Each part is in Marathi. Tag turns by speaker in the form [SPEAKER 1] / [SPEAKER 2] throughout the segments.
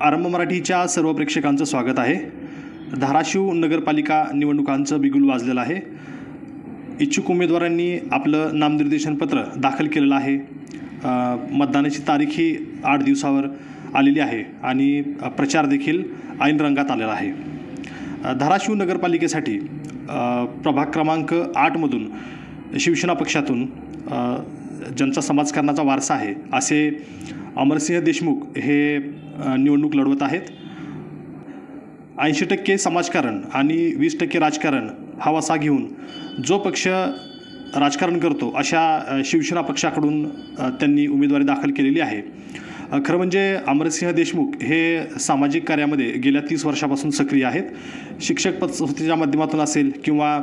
[SPEAKER 1] आरंभ मराठीच्या सर्व प्रेक्षकांचं स्वागत आहे. धाराशिव नगरपालिका निवडणुकांचं बिगुल वाजलेलं आहे. इच्छुक उमेदवारांनी आपलं नामनिर्देशन पत्र दाखल केलेलं आहे. मतदानाची तारीख ही 8 दिवसावर आलेली आहे आणि प्रचार देखील ऐन रंगात आलेला आहे. धाराशिव नगरपालिकेसाठी प्रभाग क्रमांक 8मधून शिवसेना पक्षातून ज्यांचा समाजकारणाचा वारसा आहे असे अमरसिंह देशमुख हे निवडणूक लढवत आहेत. 80% समाजकारण आणि 20% राजकारण हा वसा घेऊन जो पक्ष राजकारण करतो अशा शिवसेना पक्षाकडून त्यांनी उमेदवारी दाखल केलेली आहे. खरं म्हणजे अमरसिंह देशमुख हे सामाजिक कार्यामध्ये गेल्या 30 वर्षापासून सक्रिय आहेत. शिक्षक पतसंस्थेच्या माध्यमातून असेल किंवा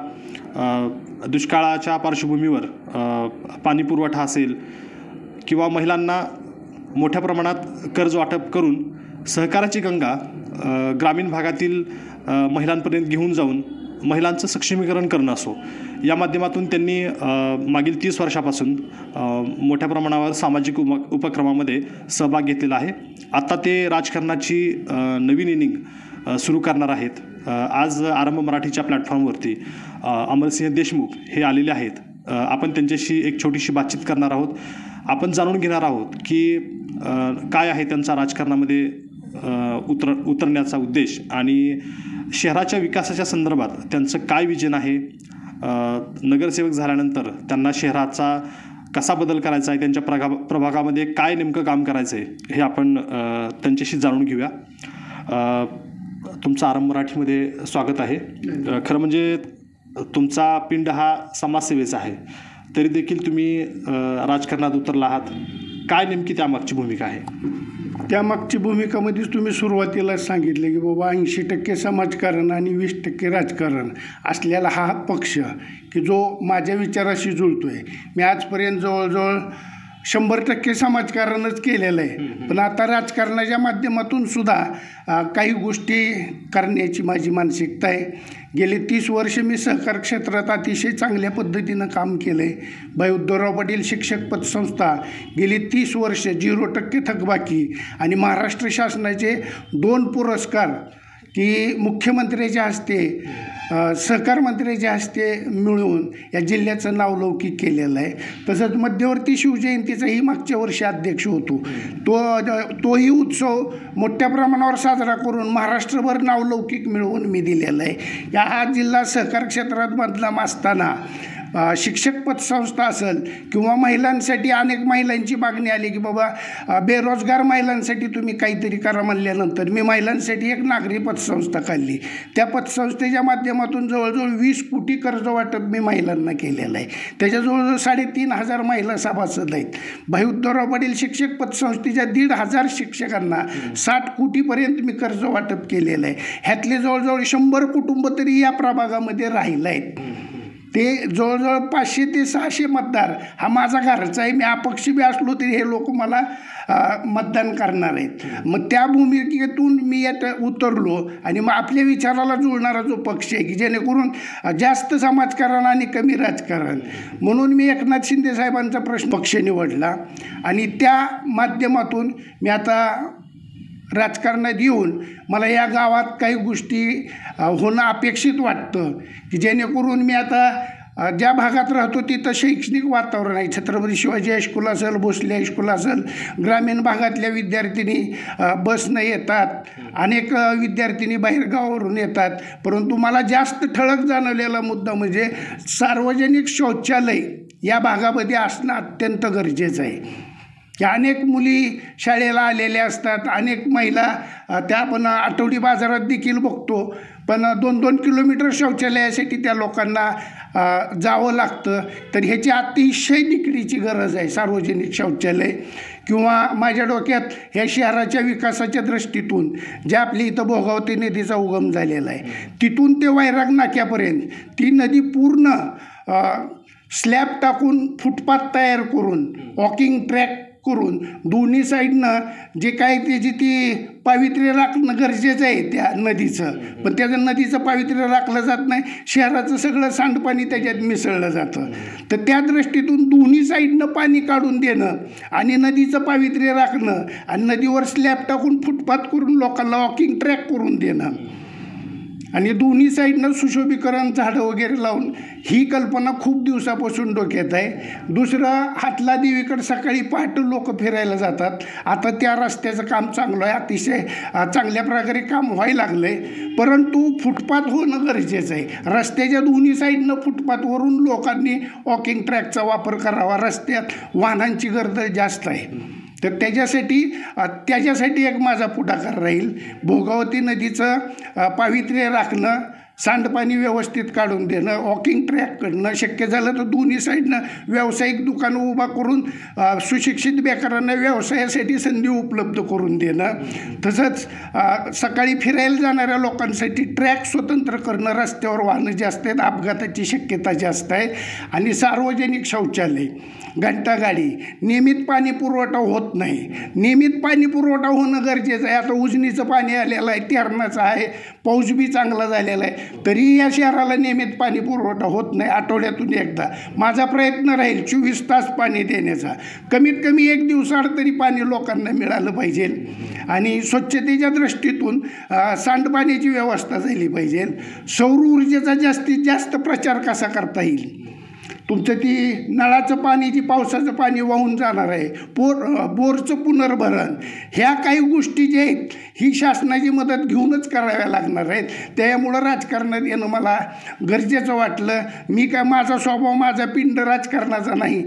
[SPEAKER 1] दुष्काळाच्या पार्श्वभूमीवर पाणीपुरवठा असेल किंवा महिलांना मोठ्या प्रमाणात कर्ज वाटप करून सहकाराची गंगा ग्रामीण भागातील महिलांपर्यंत घेऊन जाऊन महिलांचं सक्षमीकरण करणं असो, या माध्यमातून त्यांनी मागील 30 वर्षापासून मोठ्या प्रमाणावर सामाजिक उपक्रमामध्ये सहभाग घेतलेला आहे. आता ते राजकारणाची नवीन इनिंग सुरू करणार आहेत. आज आरंभ मराठीच्या प्लॅटफॉर्मवरती अमरसिंह देशमुख हे आलेले आहेत. आपण त्यांच्याशी एक छोटीशी बातचीत करणार आहोत. आपण जाणून घेणार आहोत की काय आहे त्यांचा राजकारणामध्ये उतरण्याचा उद्देश आणि शहराच्या विकासाच्या संदर्भात त्यांचं काय विजन आहे. नगरसेवक झाल्यानंतर त्यांना शहराचा कसा बदल करायचा आहे, त्यांच्या प्रभागामध्ये काय नेमकं काम करायचं आहे हे आपण त्यांच्याशी जाणून घेऊया. तुमचं आरंभ मराठीमध्ये स्वागत आहे. खरं म्हणजे तुमचा पिंड हा समाजसेवेचा आहे, तरी देखील तुम्ही राजकारणात उतरला आहात. काय नेमकी त्यामागची भूमिका आहे?
[SPEAKER 2] त्यामागची भूमिकामध्येच तुम्ही सुरुवातीलाच सांगितले की बाबा 80% समाजकारण आणि 20% राजकारण असलेला हा पक्ष की जो माझ्या विचाराशी जुळतो आहे. मी आजपर्यंत जवळजवळ 100% समाजकारणच केलेलं आहे, पण आता राजकारणाच्या माध्यमातून सुद्धा काही गोष्टी करण्याची माझी मानसिकता आहे. गेले 30 वर्ष मी सहकार क्षेत्रात अतिशय चांगल्या पद्धतीनं काम केलं आहे. भाई उद्धवराव पाटील शिक्षक पतसंस्था गेली 30 वर्ष 0% थकबाकी आणि महाराष्ट्र शासनाचे 2 पुरस्कार की मुख्यमंत्र्याच्या हस्ते सहकार मंत्र्याच्या हस्ते मिळवून या जिल्ह्याचं नावलौकिक केलेलं आहे. तसंच मध्यवर्ती शिवजयंतीचाही मागच्या वर्षी अध्यक्ष होतो. तोही उत्सव मोठ्या प्रमाणावर साजरा करून महाराष्ट्रभर नावलौकिक मिळवून मी दिलेला आहे. हा जिल्हा सहकार क्षेत्रात बदनाम असताना शिक्षक पतसंस्था असेल किंवा महिलांसाठी अनेक महिलांची मागणी आली की बाबा बेरोजगार महिलांसाठी तुम्ही काहीतरी करा म्हणल्यानंतर मी महिलांसाठी एक नागरी पतसंस्था काढली. त्या पतसंस्थेच्या माध्यमातून जवळजवळ 20 कोटी कर्ज वाटप मी महिलांना केलेलं आहे. त्याच्या जवळजवळ 3,500 महिला सभासद आहेत. भाई उद्धवराव पाटील शिक्षक पतसंस्थेच्या 1,500 शिक्षकांना 60 कोटीपर्यंत मी कर्ज वाटप केलेलं आहे. ह्यातले जवळजवळ 100 कुटुंब तरी या प्रभागामध्ये राहिलं आहेत. ते जवळजवळ 500 ते 600 मतदार हा माझा घरचा आहे. मी अपक्ष बी असलो तरी हे लोक मला मतदान करणार आहेत. मग त्या भूमिकेतून मी यात उतरलो आणि मग आपल्या विचाराला जुळणारा जो पक्ष आहे की जेणेकरून जास्त समाजकारण आणि कमी राजकारण, म्हणून मी एकनाथ शिंदे साहेबांचा पक्ष निवडला आणि त्या माध्यमातून मी आता राजकारणात येऊन मला या गावात काही गोष्टी होणं अपेक्षित वाटतं की जेणेकरून मी आता ज्या भागात राहतो तिथं शैक्षणिक वातावरण आहे. छत्रपती शिवाजी हायस्कूल असेल, भोसले हायस्कूल असेल, ग्रामीण भागातल्या विद्यार्थिनी बसनं येतात, अनेक विद्यार्थिनी बाहेरगावावरून येतात. परंतु मला जास्त ठळक जाणवलेला मुद्दा म्हणजे सार्वजनिक शौचालय या भागामध्ये असणं अत्यंत गरजेचं आहे. या अनेक मुली शाळेला आलेल्या असतात, अनेक महिला त्या आपण आठवडी बाजारात देखील बघतो, पण 2-2 किलोमीटर शौचालयासाठी त्या लोकांना जावं लागतं. तर ह्याची अतिशय निकडीची गरज आहे सार्वजनिक शौचालय. किंवा माझ्या डोक्यात ह्या शहराच्या विकासाच्या दृष्टीतून ज्या आपली इथं भोगावती नदीचा उगम झालेला आहे तिथून ते वैराग नाक्यापर्यंत ती नदी पूर्ण स्लॅब टाकून फुटपाथ तयार करून वॉकिंग ट्रॅक करून दोन्ही साईडनं जे काय त्याची ती पावित्र्य राखणं गरजेचं आहे त्या नदीचं, पण त्याचं नदीचं पावित्र्य राखलं जात नाही, शहराचं सगळं सांडपाणी त्याच्यात मिसळलं जातं. तर त्या दृष्टीतून दोन्ही साईडनं पाणी काढून देणं आणि नदीचं पावित्र्य राखणं आणि नदीवर स्लॅब टाकून फुटपाथ करून लोकांना वॉकिंग ट्रॅक करून देणं आणि दोन्ही साईडनं सुशोभीकरण झाडं वगैरे लावून ही कल्पना खूप दिवसापासून डोक्यात आहे. दुसरं, हातला देवीकडे सकाळी पहाटे लोक फिरायला जातात. आता त्या रस्त्याचं काम चांगलं आहे, अतिशय चांगल्या प्रकारे काम व्हायला लागलं आहे, परंतु फुटपाथ होणं गरजेचं आहे. रस्त्याच्या दोन्ही साईडनं फुटपाथवरून लोकांनी वॉकिंग ट्रॅकचा वापर करावा. रस्त्यात वाहनांची गर्दी जास्त आहे, तर त्याच्यासाठी एक माझा पुढाकार राहील. भोगावती नदीचं पावित्र्य राखणं, सांडपाणी व्यवस्थित काढून देणं, वॉकिंग ट्रॅक करणं, शक्य झालं तर दोन्ही साईडनं व्यावसायिक दुकानं उभा करून सुशिक्षित बेकारांना व्यवसायासाठी संधी उपलब्ध करून देणं. तसंच सकाळी फिरायला जाणाऱ्या लोकांसाठी ट्रॅक स्वतंत्र करणं. रस्त्यावर वाहनं जास्त आहेत, अपघाताची शक्यता जास्त आहे. आणि सार्वजनिक शौचालय, घंटागाडी, नियमित पाणी पुरवठा होत नाही. नियमित पाणी पुरवठा होणं गरजेचं आहे. आता उजनीचं पाणी आलेलं आहे, तेरणाचं आहे, पाऊस बी चांगला झालेला आहे, तरी या शहराला नियमित पाणी पुरवठा होत नाही. आठवड्यातून एकदा माझा प्रयत्न राहील 24 तास पाणी देण्याचा. कमीत कमी एक दिवसाआड तरी पाणी लोकांना मिळालं पाहिजे. आणि स्वच्छतेच्या दृष्टीतून सांडपाण्याची व्यवस्था झाली पाहिजे. सौर ऊर्जेचा जास्तीत जास्त प्रचार कसा करता येईल. तुमचं ती नळाचं पाणी, जी पावसाचं पाणी वाहून जाणार आहे, बोरचं पुनर्भरण, ह्या काही गोष्टी ज्या आहेत ही शासनाची मदत घेऊनच कराव्या लागणार आहेत. त्यामुळं राजकारणात येणं मला गरजेचं वाटलं. मी काय, माझा स्वभाव, माझा पिंड राजकारणाचा नाही,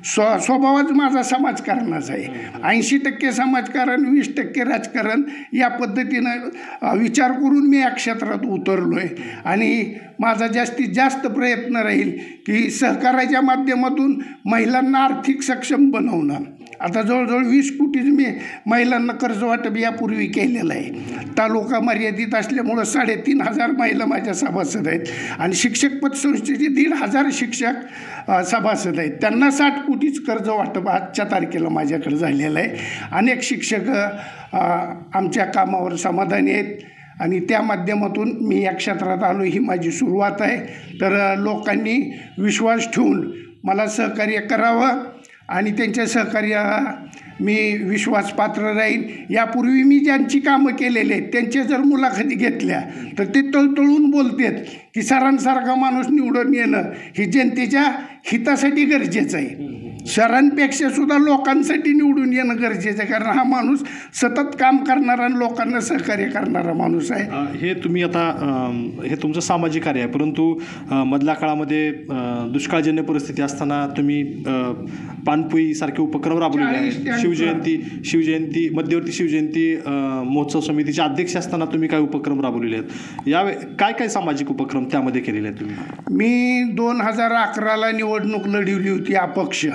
[SPEAKER 2] स्वभावच माझा समाजकारणाचा आहे. 80% समाजकारण, 20% राजकारण, या पद्धतीनं विचार करून मी या क्षेत्रात उतरलो आहे. आणि माझा जास्तीत जास्त प्रयत्न राहील की सहकाराच्या माध्यमातून महिलांना आर्थिक सक्षम बनवणं. आता जवळजवळ 20 कोटी मी महिलांना कर्ज वाटप यापूर्वी केलेलं आहे. तालुका मर्यादित असल्यामुळं 3,500 महिला माझ्या सभासद आहेत आणि शिक्षक पतसंस्थेचे 1,500 शिक्षक सभासद आहेत. त्यांना 60 कोटीच कर्ज वाटप आजच्या तारखेला माझ्याकडे झालेलं आहे. अनेक शिक्षक आमच्या कामावर समाधानी आहेत आणि त्या माध्यमातून मी या क्षेत्रात आलो. ही माझी सुरुवात आहे. तर लोकांनी विश्वास ठेवून मला सहकार्य करावं आणि त्यांच्या सहकार्याला मी विश्वासपात्र राहील. यापूर्वी मी ज्यांची कामं केलेली आहेत त्यांच्या जर मुलाखती घेतल्या तर ते तळतळून बोलतात की सरांसारखा माणूस निवडून येणं हे जनतेच्या हितासाठी गरजेचं आहे. शहरांपेक्षा सुद्धा लोकांसाठी निवडून येणं गरजेचं आहे, कारण हा माणूस सतत काम करणारा आणि लोकांना सहकार्य करणारा माणूस आहे.
[SPEAKER 1] हे तुम्ही आता हे तुमचं सामाजिक कार्य आहे, परंतु मधल्या काळामध्ये दुष्काळजन्य परिस्थिती असताना तुम्ही पानपोई सारखे उपक्रम राबवलेले आहेत. शिवजयंती मध्यवर्ती शिवजयंती महोत्सव समितीचे अध्यक्ष असताना तुम्ही काय उपक्रम राबवलेले आहेत? काय काय सामाजिक उपक्रम त्यामध्ये केलेले आहेत तुम्ही?
[SPEAKER 2] मी 2011ला निवडणूक लढवली होती अपक्ष.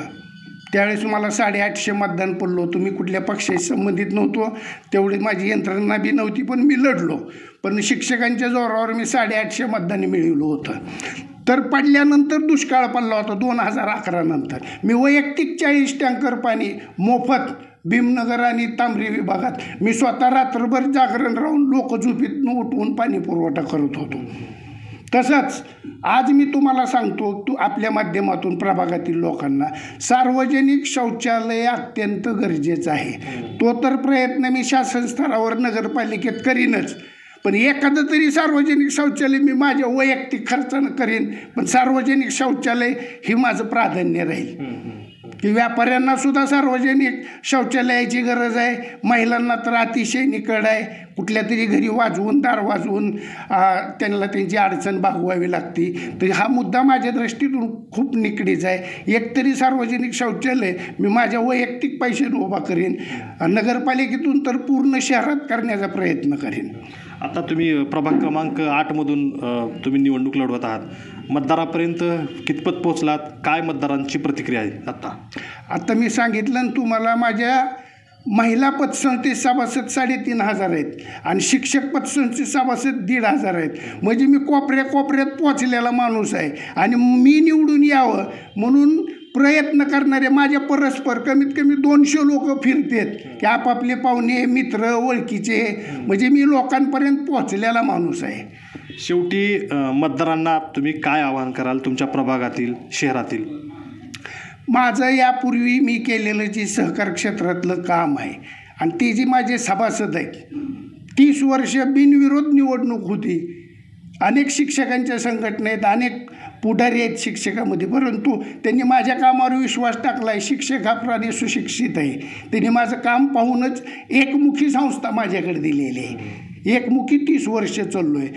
[SPEAKER 2] त्यावेळेस मला 850 मतदान पडलं होतं. मी कुठल्या पक्षाशी संबंधित नव्हतो, तेवढी माझी यंत्रणा बी नव्हती, पण मी लढलो. पण शिक्षकांच्या जोरावर मी 850 मतदान मिळवलं होतं. तर पडल्यानंतर दुष्काळ पडला होता 2011 नंतर. मी वैयक्तिक 40 टँकर पाणी मोफत भीमनगर आणि तांबरी विभागात मी स्वतः रात्रभर जागरण राहून लोक झोपेतून उठवून पाणी पुरवठा करत होतो. तसंच आज मी तुम्हाला सांगतो आपल्या माध्यमातून प्रभागातील लोकांना, सार्वजनिक शौचालय अत्यंत गरजेचं आहे. तो तर प्रयत्न मी शासन स्तरावर नगरपालिकेत करीनच, पण एखादं तरी सार्वजनिक शौचालय मी माझ्या वैयक्तिक खर्चानं करीन, पण सार्वजनिक शौचालय हे माझं प्राधान्य राहील. की व्यापाऱ्यांना सुद्धा सार्वजनिक शौचालयाची गरज आहे, महिलांना तर अतिशय निकड आहे. कुठल्या तरी घरी दार वाजवून त्यांना त्यांची अडचण भागवावी लागते. तर हा मुद्दा माझ्या दृष्टीतून खूप निकडीचा आहे. एकतरी सार्वजनिक शौचालय मी माझ्या वैयक्तिक पैशाने उभा करेन, नगरपालिकेतून तर पूर्ण शहरात करण्याचा प्रयत्न करेन.
[SPEAKER 1] आता तुम्ही प्रभाग क्रमांक 8मधून तुम्ही निवडणूक लढवत आहात. मतदारापर्यंत कितपत पोहोचलात? काय मतदारांची प्रतिक्रिया आहे आता
[SPEAKER 2] मी सांगितलं ना तुम्हाला, माझ्या महिला पतसंस्थेत सभासद 3,500 आहेत आणि शिक्षक पतसंस्थेत सभासद 1,500 आहेत. म्हणजे मी कोपऱ्यात पोचलेला माणूस आहे आणि मी निवडून यावं म्हणून प्रयत्न करणारे माझ्या परस्पर कमीत कमी 200 लोक फिरतात की आपापले पाहुणे मित्र ओळखीचे, म्हणजे मी लोकांपर्यंत पोहोचलेला माणूस आहे.
[SPEAKER 1] शेवटी मतदारांना तुम्ही काय आवाहन कराल तुमच्या प्रभागातील, शहरातील?
[SPEAKER 2] माझं यापूर्वी मी केलेलं जे सहकार क्षेत्रातलं काम आहे आणि ते जे माझे सभासद आहेत, 30 वर्ष बिनविरोध निवडणूक होती. अनेक शिक्षकांच्या संघटनेत अनेक पुढारी आहेत शिक्षकामध्ये, परंतु त्यांनी माझ्या कामावर विश्वास टाकला आहे. शिक्षक हा प्राणी सुशिक्षित आहे, त्यांनी माझं काम पाहूनच एकमुखी संस्था माझ्याकडे दिलेली आहे. एकमुखी 30 वर्ष चाललो आहे.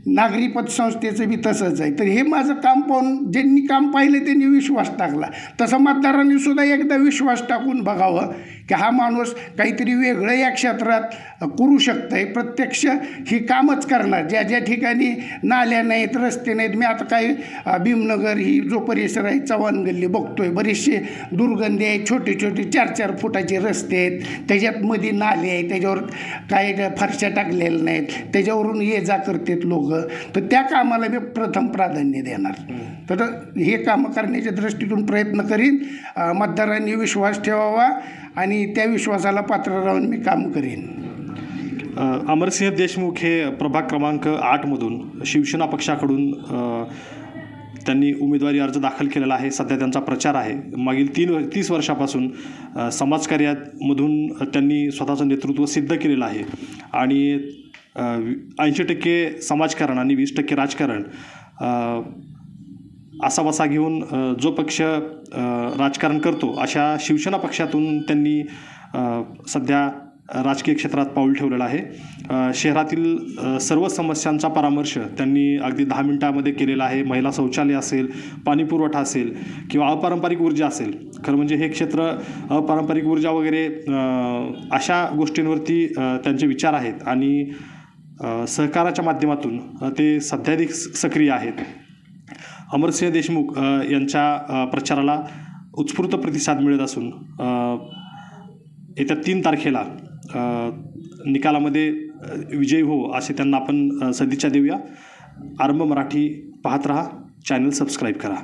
[SPEAKER 2] नागरी पतसंस्थेचं बी तसंच आहे. तर हे माझं काम पाहून ज्यांनी काम पाहिलं त्यांनी विश्वास टाकला. तसं मतदारांनी सुद्धा एकदा विश्वास टाकून बघावं की हा माणूस काहीतरी वेगळं या क्षेत्रात करू शकतं आहे. प्रत्यक्ष ही कामच करणार. ज्या ज्या ठिकाणी नाल्या नाहीत, रस्ते नाहीत, मी आता काही भीमनगर ही जो परिसर आहे, चव्हाण गल्ली बघतो आहे, बरेचसे दुर्गंधी आहेत, छोटे छोटे 4-4 फुटाचे रस्ते आहेत, त्याच्यात मध्ये नाले आहेत, त्याच्यावर काही फरशा टाकलेल्या नाहीत, त्याच्यावरून ये जा करतात लोक. तर त्या कामाला मी प्रथम प्राधान्य देणार. तर हे कामं करण्याच्या दृष्टीतून प्रयत्न करीन. मतदारांनी विश्वास ठेवावा आणि त्या विश्वासाला पात्र राहून मी काम करीन.
[SPEAKER 1] अमरसिंह देशमुख हे प्रभाग क्रमांक 8मधून शिवसेना पक्षाकडून त्यांनी उमेदवारी अर्ज दाखल केलेला आहे. सध्या त्यांचा प्रचार आहे. मागील 30 वर्षापासून समाजकार्यामधून त्यांनी स्वतःचं नेतृत्व सिद्ध केलेलं आहे आणि 80% समाजकारण आणि 20% राजकारण असा वसा घेऊन जो पक्ष राजकारण करतो अशा शिवसेना पक्षातून त्यांनी सध्या राजकीय क्षेत्रात पाऊल ठेवलेलं आहे. शहरातील सर्व समस्यांचा परामर्श त्यांनी अगदी 10 मिनिटामध्ये केलेला आहे. महिला शौचालय असेल, पाणीपुरवठा असेल किंवा अपारंपरिक ऊर्जा असेल. खरं म्हणजे हे क्षेत्र अपारंपरिक ऊर्जा वगैरे अशा गोष्टींवरती त्यांचे विचार आहेत आणि सहकाराच्या माध्यमातून ते सध्याधिक सक्रिय आहेत. अमरसिंह देशमुख यांच्या प्रचाराला उत्स्फूर्त प्रतिसाद मिळत असून येत्या 3 तारखेला निकालामध्ये विजयी हो असे त्यांना आपण सदिच्छा देऊया. आरंभ मराठी पाहत रहा, चॅनल सबस्क्राईब करा.